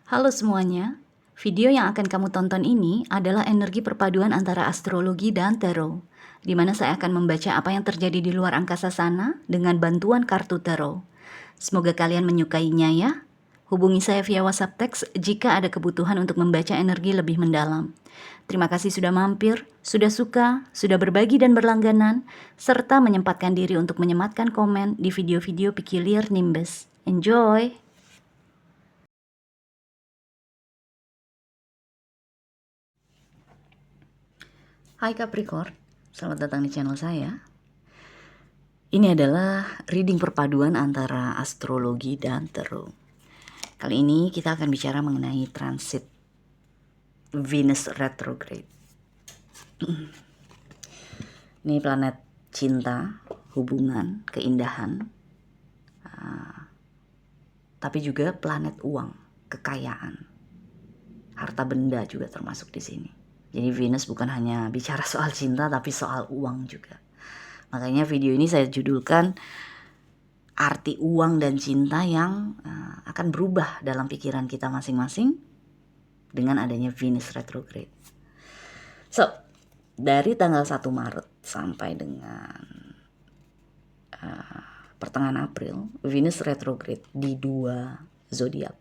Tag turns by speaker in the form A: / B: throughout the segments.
A: Halo semuanya, video yang akan kamu tonton ini adalah energi perpaduan antara astrologi dan tarot, di mana saya akan membaca apa yang terjadi di luar angkasa sana dengan bantuan kartu tarot. Semoga kalian menyukainya ya. Hubungi saya via WhatsApp teks jika ada kebutuhan untuk membaca energi lebih mendalam. Terima kasih sudah mampir, sudah suka, sudah berbagi dan berlangganan, serta menyempatkan diri untuk menyematkan komen di video-video Pikilir Nimbus. Enjoy! Hai Capricorn, selamat datang di channel saya. Ini adalah reading perpaduan antara astrologi dan tarot. Kali ini kita akan bicara mengenai transit Venus retrograde. Ini planet cinta, hubungan, keindahan, tapi juga planet uang, kekayaan, harta benda juga termasuk di sini. Jadi Venus bukan hanya bicara soal cinta, tapi soal uang juga. Makanya video ini saya judulkan arti uang dan cinta yang akan berubah dalam pikiran kita masing-masing dengan adanya Venus retrograde. So, dari tanggal 1 Maret sampai dengan pertengahan April, Venus retrograde di 2 zodiak.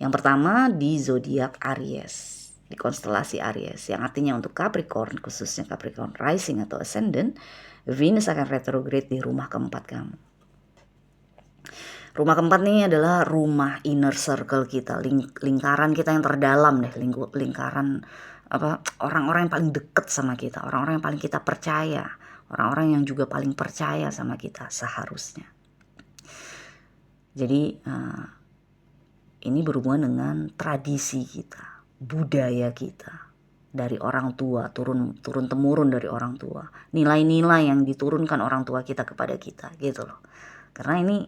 A: Yang pertama di zodiak Aries, di konstelasi Aries, yang artinya untuk Capricorn, khususnya Capricorn rising atau ascendant, Venus akan retrograde di rumah keempat kamu. Rumah keempat nih adalah rumah inner circle kita, lingkaran kita yang terdalam deh, lingkaran orang-orang yang paling deket sama kita, orang-orang yang paling kita percaya, orang-orang yang juga paling percaya sama kita seharusnya. Jadi ini berhubungan dengan tradisi kita, budaya kita, dari orang tua, turun temurun dari orang tua, nilai-nilai yang diturunkan orang tua kita kepada kita, gitu loh. Karena ini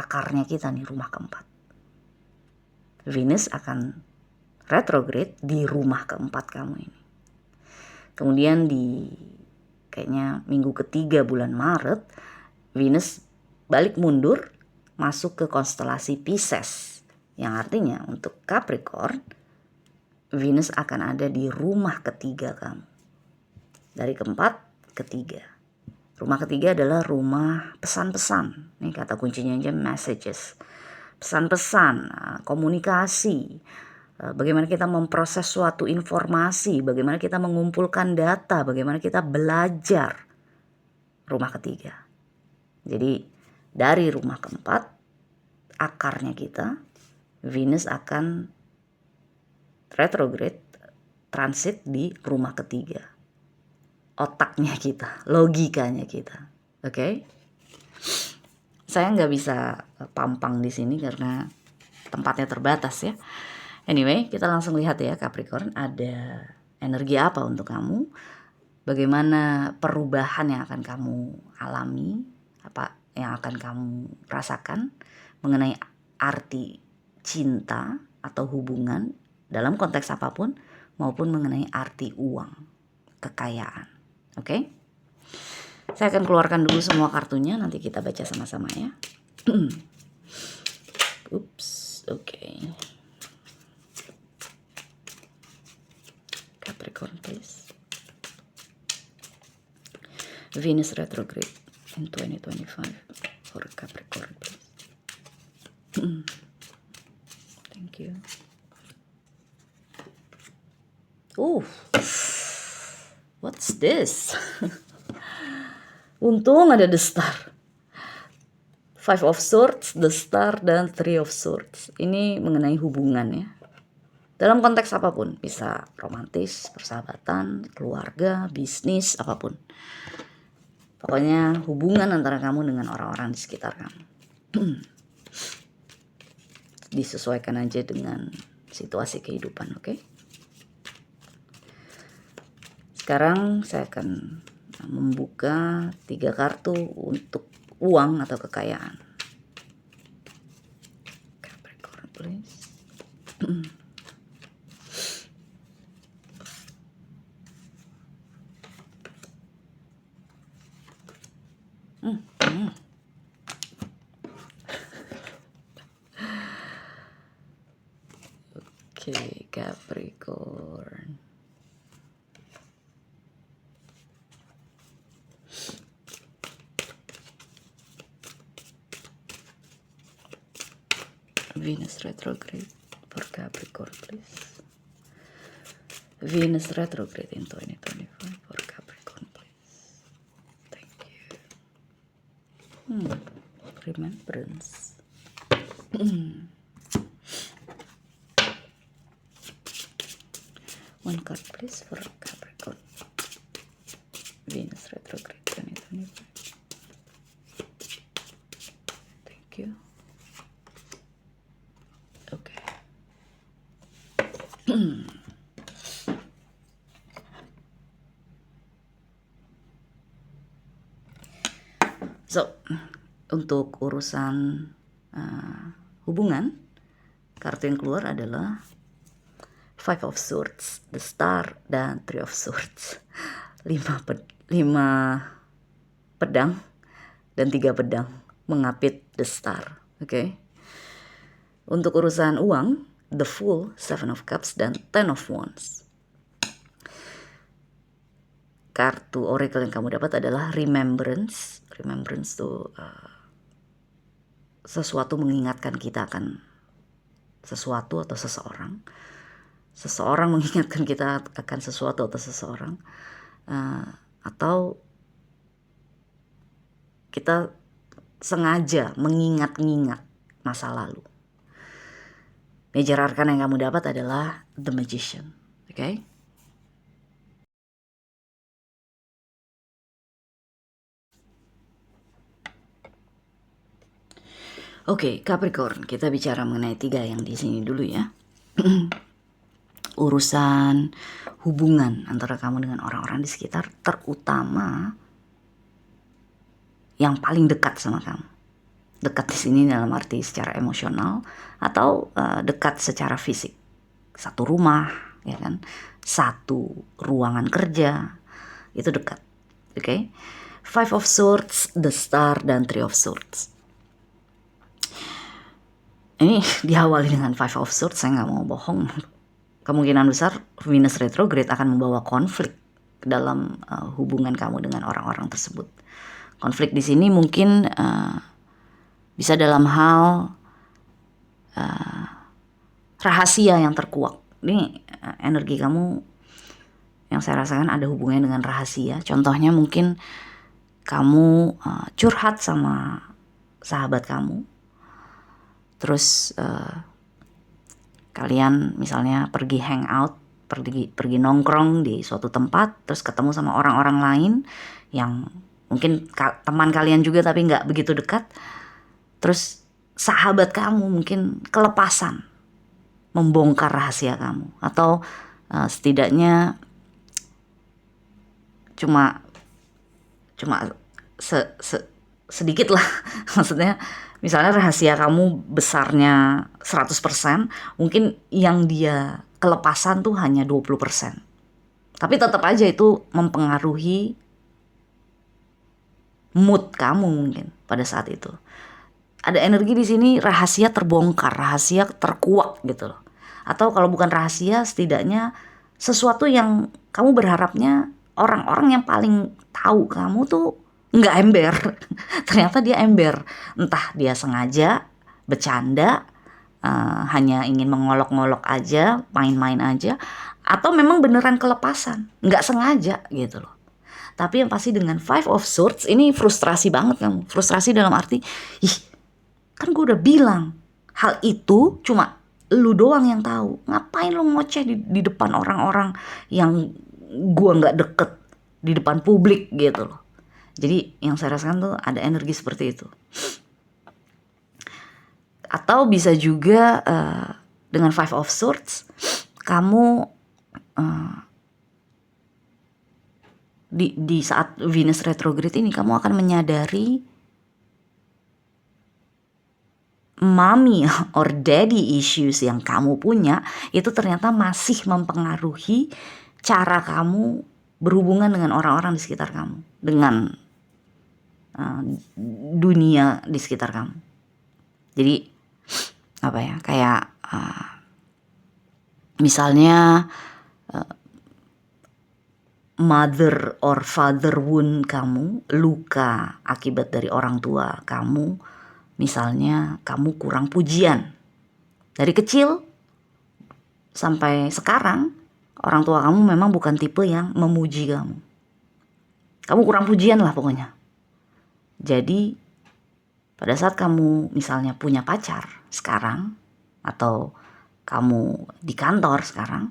A: akarnya kita nih, rumah keempat. Venus akan retrograde di rumah keempat kamu ini. Kemudian di kayaknya minggu ketiga bulan Maret, Venus balik mundur masuk ke konstelasi Pisces. Yang artinya untuk Capricorn, Venus akan ada di rumah ketiga kamu. Dari keempat ke tiga. Rumah ketiga adalah rumah pesan-pesan. Nih kata kuncinya aja messages. Pesan-pesan, komunikasi. Bagaimana kita memproses suatu informasi. Bagaimana kita mengumpulkan data. Bagaimana kita belajar. Rumah ketiga. Jadi dari rumah keempat, akarnya kita, Venus akan retrograde, transit di rumah ketiga. Otaknya kita, logikanya kita, oke? Saya nggak bisa pampang di sini karena tempatnya terbatas ya. Anyway, kita langsung lihat ya Capricorn, ada energi apa untuk kamu? Bagaimana perubahan yang akan kamu alami? Apa yang akan kamu rasakan mengenai arti cinta atau hubungan dalam konteks apapun, maupun mengenai arti uang, kekayaan. Oke? Saya akan keluarkan dulu semua kartunya, nanti kita baca sama-sama ya. Oops, oke. Capricorn, please. Venus retrograde in 2025 for Capricorn, please. Thank you. What's this? Untung ada the star. 5 of Swords, the star, dan 3 of Swords. Ini mengenai hubungan ya. Dalam konteks apapun, bisa romantis, persahabatan, keluarga, bisnis, apapun. Pokoknya hubungan antara kamu dengan orang-orang di sekitar kamu. Disesuaikan aja dengan situasi kehidupan, oke? Sekarang saya akan membuka 3 kartu untuk uang atau kekayaan. Capricorn, please. Venus retrograde for Capricorn, please. Venus retrograde in 2025 for Capricorn, please. Thank you. Remembrance. One card, please, for Capricorn. Venus retrograde 2025. Thank you. Okay. So, untuk urusan hubungan, kartu yang keluar adalah Five of Swords, The Star, dan Three of Swords. 5 pedang dan 3 pedang mengapit The Star. Oke. Untuk urusan uang, The Fool, Seven of Cups, dan Ten of Wands. Kartu oracle yang kamu dapat adalah Remembrance. Remembrance itu sesuatu mengingatkan kita akan sesuatu atau seseorang. Seseorang mengingatkan kita akan sesuatu atau seseorang. Atau kita sengaja mengingat-ingat masa lalu. Major arcana yang kamu dapat adalah The Magician. Oke? Oke, Capricorn, kita bicara mengenai 3 yang di sini dulu ya. Urusan hubungan antara kamu dengan orang-orang di sekitar, terutama yang paling dekat sama kamu. Dekat di sini dalam arti secara emosional atau dekat secara fisik. Satu rumah, ya kan? Satu ruangan kerja, itu dekat. Oke? Five of Swords, The Star, dan Three of Swords. Ini diawali dengan Five of Swords, saya nggak mau bohong. Kemungkinan besar Venus retrograde akan membawa konflik dalam hubungan kamu dengan orang-orang tersebut. Konflik di sini mungkin bisa dalam hal rahasia yang terkuak. Ini energi kamu yang saya rasakan ada hubungannya dengan rahasia. Contohnya mungkin kamu curhat sama sahabat kamu. Terus kalian misalnya pergi hangout, pergi nongkrong di suatu tempat, terus ketemu sama orang-orang lain yang mungkin teman kalian juga tapi nggak begitu dekat. Terus sahabat kamu mungkin kelepasan membongkar rahasia kamu, atau setidaknya cuma sedikit lah. Maksudnya misalnya rahasia kamu besarnya 100%, mungkin yang dia kelepasan tuh hanya 20%. Tapi tetap aja itu mempengaruhi mood kamu mungkin pada saat itu. Ada energi di sini rahasia terbongkar, rahasia terkuak gitu loh. Atau kalau bukan rahasia, setidaknya sesuatu yang kamu berharapnya orang-orang yang paling tahu kamu tuh nggak ember. Ternyata dia ember. Entah dia sengaja bercanda, hanya ingin mengolok-ngolok aja, main-main aja, atau memang beneran kelepasan, nggak sengaja gitu loh. Tapi yang pasti dengan Five of Swords ini frustrasi banget kamu. Frustrasi dalam arti, kan gue udah bilang hal itu cuma lu doang yang tahu. Ngapain lu ngoceh di depan orang-orang yang gue nggak deket, di depan publik gitu loh. Jadi yang saya rasakan tuh ada energi seperti itu. Atau bisa juga dengan Five of Swords, kamu di saat Venus retrograde ini kamu akan menyadari mommy or daddy issues yang kamu punya itu ternyata masih mempengaruhi cara kamu berhubungan dengan orang-orang di sekitar kamu, dengan dunia di sekitar kamu. Jadi apa ya, kayak misalnya mother or father wound kamu, luka akibat dari orang tua kamu, misalnya kamu kurang pujian Dari kecil sampai sekarang, orang tua kamu memang bukan tipe yang memuji kamu. Kamu kurang pujian lah pokoknya. Jadi pada saat kamu misalnya punya pacar sekarang, atau kamu di kantor sekarang,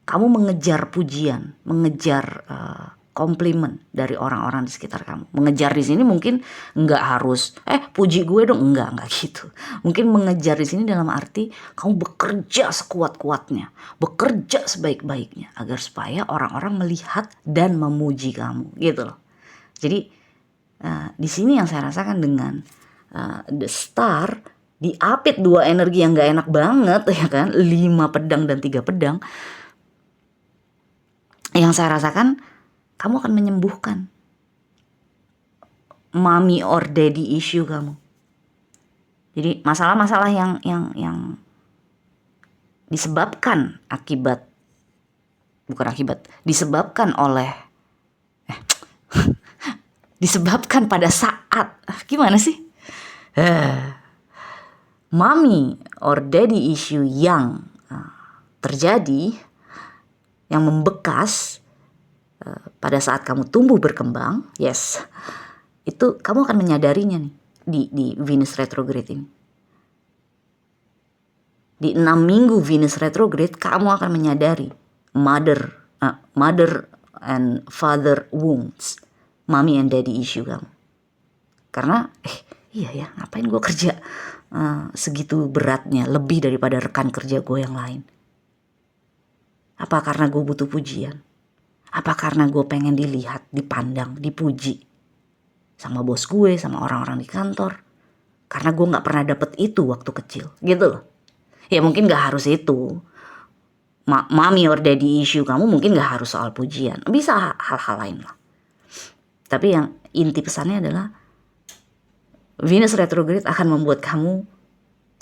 A: kamu mengejar pujian, mengejar komplimen dari orang-orang di sekitar kamu. Mengejar di sini mungkin nggak harus puji gue dong, nggak gitu. Mungkin mengejar di sini dalam arti kamu bekerja sekuat-kuatnya, bekerja sebaik-baiknya agar supaya orang-orang melihat dan memuji kamu, gitu loh. Jadi di sini yang saya rasakan dengan The Star diapit dua energi yang nggak enak banget, ya kan? 5 pedang dan 3 pedang. Yang saya rasakan, kamu akan menyembuhkan mommy or daddy issue kamu. Jadi masalah-masalah yang disebabkan disebabkan oleh disebabkan pada saat gimana sih? Mommy or daddy issue yang terjadi, yang membekas pada saat kamu tumbuh berkembang, yes, itu kamu akan menyadarinya nih di Venus retrograde ini. Di 6 minggu Venus retrograde, kamu akan menyadari mother and father wounds, mommy and daddy issue kamu. Karena iya ya, ngapain gue kerja segitu beratnya, lebih daripada rekan kerja gue yang lain. Apa karena gue butuh pujian? Apa karena gue pengen dilihat, dipandang, dipuji sama bos gue, sama orang-orang di kantor? Karena gue gak pernah dapet itu waktu kecil, gitu loh. Ya mungkin gak harus itu. Mommy or daddy issue kamu mungkin gak harus soal pujian. Bisa hal-hal lain lah. Tapi yang inti pesannya adalah Venus retrograde akan membuat kamu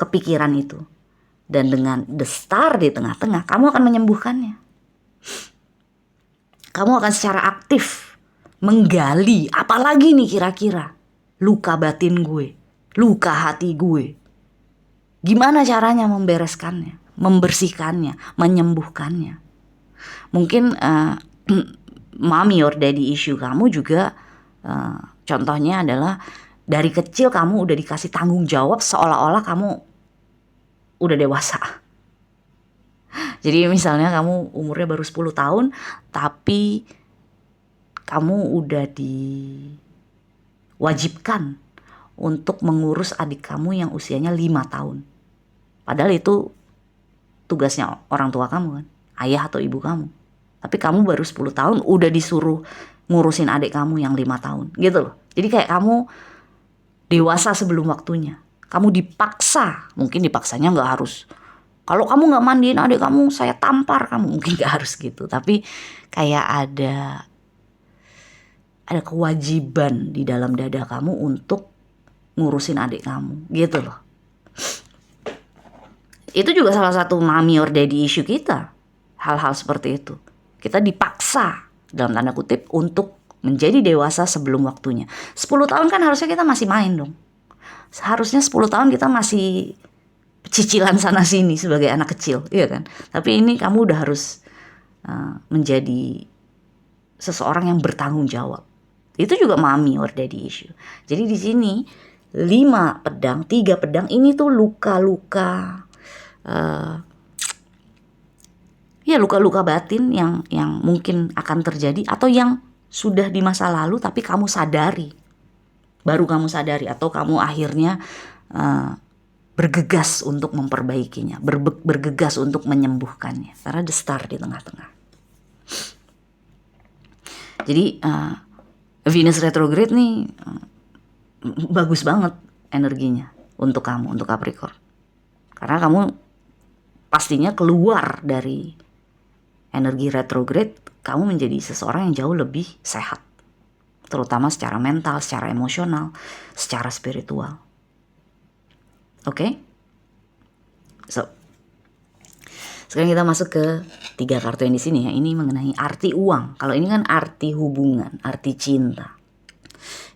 A: kepikiran itu. Dan dengan The Star di tengah-tengah, kamu akan menyembuhkannya. Kamu akan secara aktif menggali, apalagi nih kira-kira luka batin gue, luka hati gue. Gimana caranya membereskannya, membersihkannya, menyembuhkannya. Mungkin mommy or daddy issue kamu juga contohnya adalah dari kecil kamu udah dikasih tanggung jawab seolah-olah kamu udah dewasa. Jadi misalnya kamu umurnya baru 10 tahun, tapi kamu udah diwajibkan untuk mengurus adik kamu yang usianya 5 tahun. Padahal itu tugasnya orang tua kamu kan, ayah atau ibu kamu. Tapi kamu baru 10 tahun udah disuruh ngurusin adik kamu yang 5 tahun, gitu loh. Jadi kayak kamu dewasa sebelum waktunya. Kamu dipaksa, mungkin dipaksanya gak harus, kalau kamu gak mandiin adik kamu, saya tampar kamu. Mungkin gak harus gitu. Tapi kayak ada kewajiban di dalam dada kamu untuk ngurusin adik kamu. Gitu loh. Itu juga salah satu mommy or daddy issue kita. Hal-hal seperti itu. Kita dipaksa, dalam tanda kutip, untuk menjadi dewasa sebelum waktunya. 10 tahun kan harusnya kita masih main dong. Seharusnya 10 tahun kita masih cicilan sana sini sebagai anak kecil, iya kan? Tapi ini kamu udah harus menjadi seseorang yang bertanggung jawab. Itu juga mommy or daddy issue. Jadi di sini 5 pedang, 3 pedang ini tuh luka-luka, luka-luka batin yang mungkin akan terjadi atau yang sudah di masa lalu tapi kamu sadari, baru kamu sadari atau kamu akhirnya bergegas untuk memperbaikinya, bergegas untuk menyembuhkannya. Karena The Star di tengah-tengah. Jadi Venus retrograde nih bagus banget energinya untuk kamu, untuk Capricorn. Karena kamu pastinya keluar dari energi retrograde, kamu menjadi seseorang yang jauh lebih sehat. Terutama secara mental, secara emosional, secara spiritual. Oke? So, sekarang kita masuk ke 3 kartu yang di sini ya. Ini mengenai arti uang. Kalau ini kan arti hubungan, arti cinta.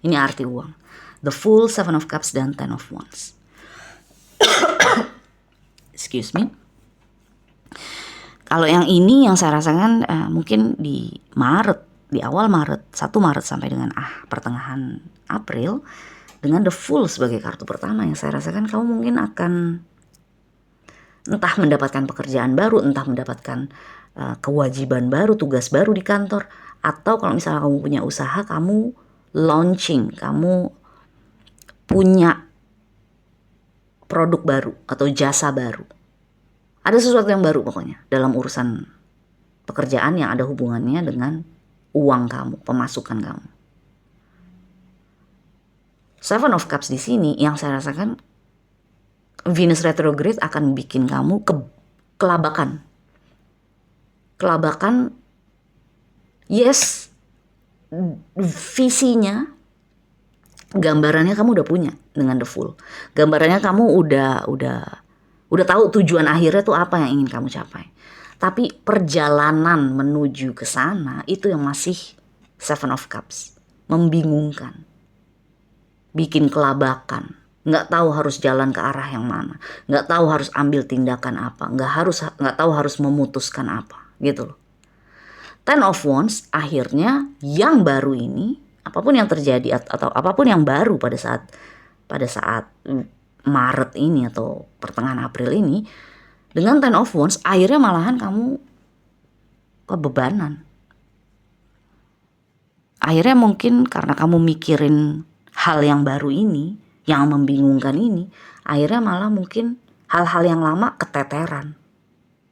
A: Ini arti uang. The Fool, 7 of Cups, dan 10 of Wands. excuse me. Kalau yang ini yang saya rasakan mungkin di Maret, di awal Maret, 1 Maret sampai dengan pertengahan April, dengan The Fool sebagai kartu pertama yang saya rasakan kamu mungkin akan entah mendapatkan pekerjaan baru, entah mendapatkan kewajiban baru, tugas baru di kantor, atau kalau misalnya kamu punya usaha, kamu launching, kamu punya produk baru atau jasa baru. Ada sesuatu yang baru pokoknya dalam urusan pekerjaan yang ada hubungannya dengan uang kamu, pemasukan kamu. Seven of Cups di sini yang saya rasakan Venus retrograde akan bikin kamu kelabakan. Kelabakan, yes, visinya, gambarannya kamu udah punya dengan The Fool. Gambarannya kamu udah tahu tujuan akhirnya tuh apa yang ingin kamu capai. Tapi perjalanan menuju ke sana itu yang masih Seven of Cups, membingungkan, bikin kelabakan, nggak tahu harus jalan ke arah yang mana, nggak tahu harus ambil tindakan apa, nggak tahu harus memutuskan apa, gitu loh. Ten of Wands akhirnya yang baru ini, apapun yang terjadi atau apapun yang baru pada saat Maret ini atau pertengahan April ini, dengan Ten of Wands akhirnya malahan kamu kebebanan. Akhirnya mungkin karena kamu mikirin hal yang baru ini, yang membingungkan ini, akhirnya malah mungkin hal-hal yang lama keteteran.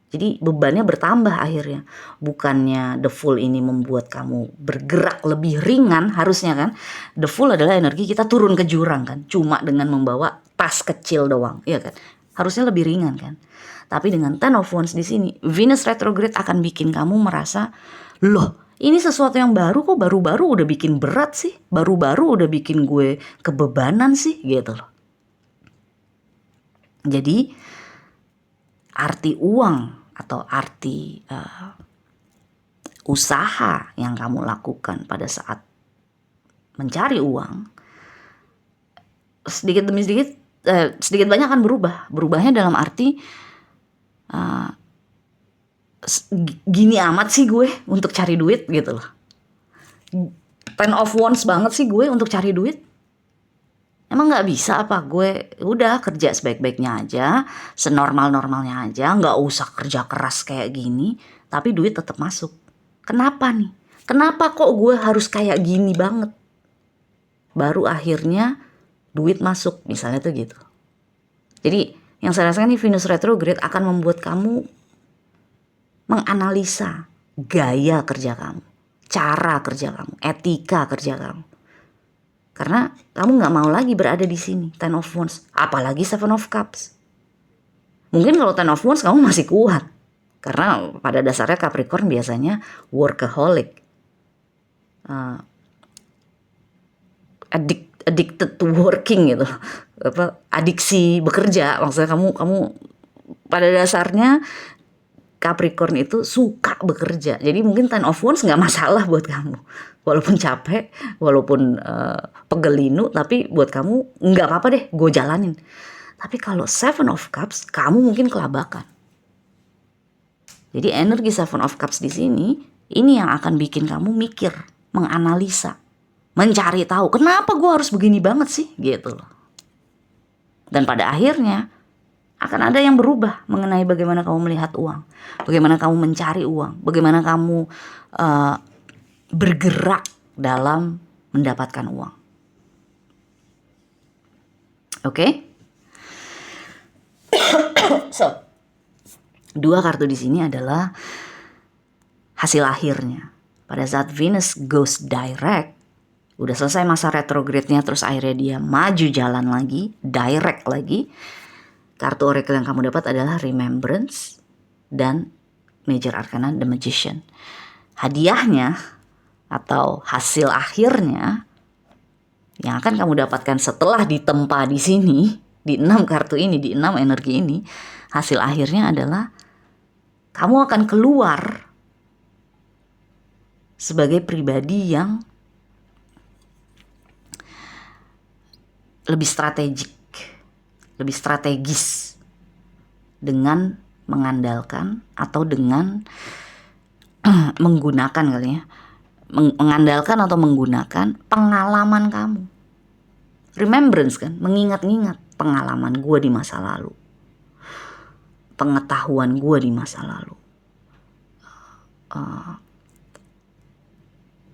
A: Jadi bebannya bertambah akhirnya. Bukannya The Fool ini membuat kamu bergerak lebih ringan, harusnya kan. The Fool adalah energi kita turun ke jurang kan. Cuma dengan membawa tas kecil doang, iya kan. Harusnya lebih ringan kan. Tapi dengan Ten of Wands di sini, Venus retrograde akan bikin kamu merasa, loh ini sesuatu yang baru kok, baru-baru udah bikin berat sih. Baru-baru udah bikin gue kebebanan sih, gitu loh. Jadi arti uang atau arti usaha yang kamu lakukan pada saat mencari uang sedikit demi sedikit, sedikit banyak akan berubah. Berubahnya dalam arti gini amat sih gue untuk cari duit, gitu loh. Ten of Wands banget sih gue untuk cari duit. Emang gak bisa apa gue udah kerja sebaik-baiknya aja, senormal-normalnya aja, gak usah kerja keras kayak gini, tapi duit tetap masuk. Kenapa nih? Kenapa kok gue harus kayak gini banget? Baru akhirnya duit masuk, misalnya tuh gitu. Jadi yang saya rasakan nih Venus retrograde akan membuat kamu menganalisa gaya kerja kamu, cara kerja kamu, etika kerja kamu. Karena kamu gak mau lagi berada di sini, Ten of Wands, apalagi Seven of Cups. Mungkin kalau Ten of Wands kamu masih kuat, karena pada dasarnya Capricorn biasanya workaholic, addicted to working gitu, adiksi bekerja. Maksudnya kamu pada dasarnya Capricorn itu suka bekerja. Jadi mungkin Ten of Wands gak masalah buat kamu. Walaupun capek, walaupun pegelinu, tapi buat kamu gak apa-apa deh, gue jalanin. Tapi kalau Seven of Cups, kamu mungkin kelabakan. Jadi energi Seven of Cups di sini, ini yang akan bikin kamu mikir, menganalisa, mencari tahu, kenapa gue harus begini banget sih, gitu loh. Dan pada akhirnya akan ada yang berubah mengenai bagaimana kamu melihat uang, bagaimana kamu mencari uang, bagaimana kamu bergerak dalam mendapatkan uang. Oke? So, 2 kartu di sini adalah hasil akhirnya. Pada saat Venus goes direct, udah selesai masa retrograde-nya, terus akhirnya dia maju jalan lagi, direct lagi. Kartu oracle yang kamu dapat adalah Remembrance dan Major Arcana The Magician. Hadiahnya atau hasil akhirnya yang akan kamu dapatkan setelah ditempa di sini, di 6 kartu ini, di 6 energi ini, hasil akhirnya adalah kamu akan keluar sebagai pribadi yang lebih strategik, lebih strategis dengan mengandalkan atau dengan menggunakan kali ya, mengandalkan atau menggunakan pengalaman kamu. Remembrance kan, mengingat-ingat pengalaman gue di masa lalu, pengetahuan gue di masa lalu,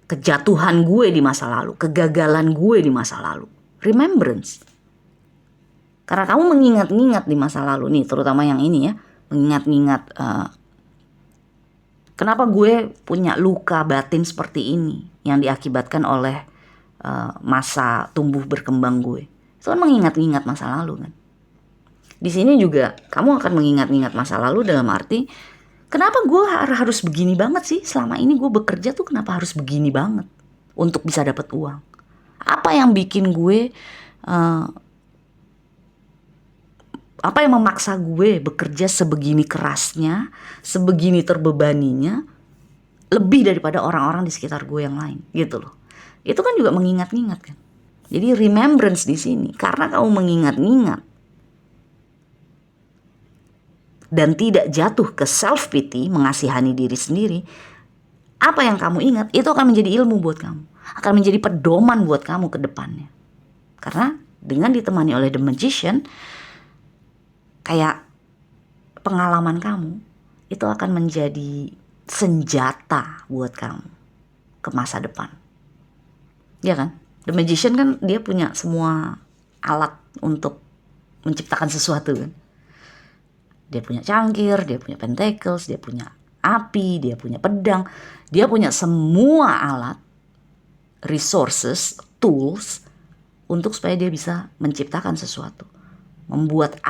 A: kejatuhan gue di masa lalu, kegagalan gue di masa lalu. Remembrance. Karena kamu mengingat-ingat di masa lalu nih, terutama yang ini ya, mengingat-ingat kenapa gue punya luka batin seperti ini yang diakibatkan oleh masa tumbuh berkembang gue. Itu kan mengingat-ingat masa lalu kan. Di sini juga kamu akan mengingat-ingat masa lalu dalam arti kenapa gue harus begini banget sih selama ini gue bekerja tuh, kenapa harus begini banget untuk bisa dapat uang? Apa yang bikin gue apa yang memaksa gue bekerja sebegini kerasnya, sebegini terbebaninya, lebih daripada orang-orang di sekitar gue yang lain, gitu loh. Itu kan juga mengingat-ingat kan. Jadi remembrance di sini, karena kamu mengingat-ingat dan tidak jatuh ke self pity, mengasihani diri sendiri, apa yang kamu ingat itu akan menjadi ilmu buat kamu, akan menjadi pedoman buat kamu ke depannya. Karena dengan ditemani oleh The Magician, kayak pengalaman kamu itu akan menjadi senjata buat kamu ke masa depan. Ya kan? The Magician kan dia punya semua alat untuk menciptakan sesuatu kan. Dia punya cangkir, dia punya pentacles, dia punya api, dia punya pedang. Dia punya semua alat, resources, tools untuk supaya dia bisa menciptakan sesuatu. Membuat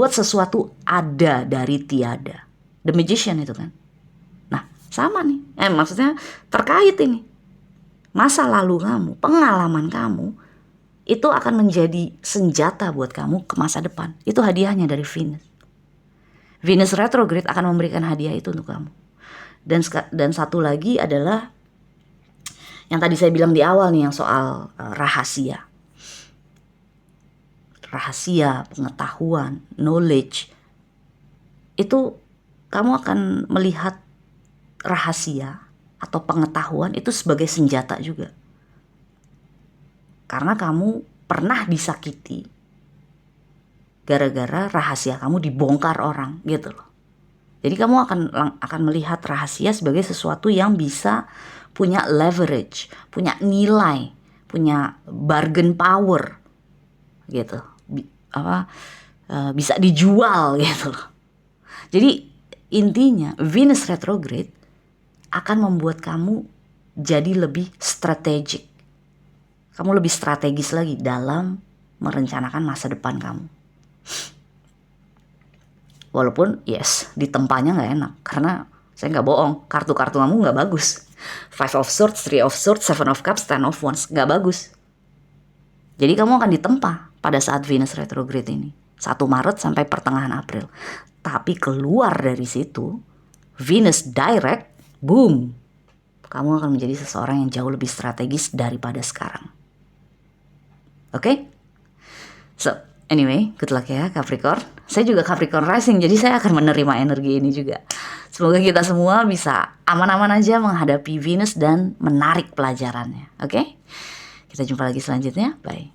A: sesuatu ada dari tiada. The Magician itu kan. Nah, sama nih. Maksudnya terkait ini. Masa lalu kamu, pengalaman kamu itu akan menjadi senjata buat kamu ke masa depan. Itu hadiahnya dari Venus. Venus retrograde akan memberikan hadiah itu untuk kamu. Dan satu lagi adalah yang tadi saya bilang di awal nih, yang soal rahasia. Rahasia, pengetahuan, knowledge. Itu kamu akan melihat rahasia atau pengetahuan itu sebagai senjata juga. Karena kamu pernah disakiti gara-gara rahasia kamu dibongkar orang, gitu loh. Jadi kamu akan melihat rahasia sebagai sesuatu yang bisa punya leverage, punya nilai, punya bargain power, gitu. Bisa dijual gitu loh. Jadi intinya Venus retrograde akan membuat kamu jadi lebih strategik. Kamu lebih strategis lagi dalam merencanakan masa depan kamu. Walaupun yes, di tempanya gak enak. Karena saya gak bohong, kartu-kartu kamu gak bagus. 5 of Swords, 3 of Swords, 7 of Cups, 10 of Wands, gak bagus. Jadi kamu akan ditempa pada saat Venus retrograde ini. 1 Maret sampai pertengahan April. Tapi keluar dari situ, Venus direct, boom. Kamu akan menjadi seseorang yang jauh lebih strategis daripada sekarang. Oke? So, anyway, good luck ya Capricorn. Saya juga Capricorn rising, jadi saya akan menerima energi ini juga. Semoga kita semua bisa aman-aman aja menghadapi Venus dan menarik pelajarannya. Oke? Kita jumpa lagi selanjutnya. Bye.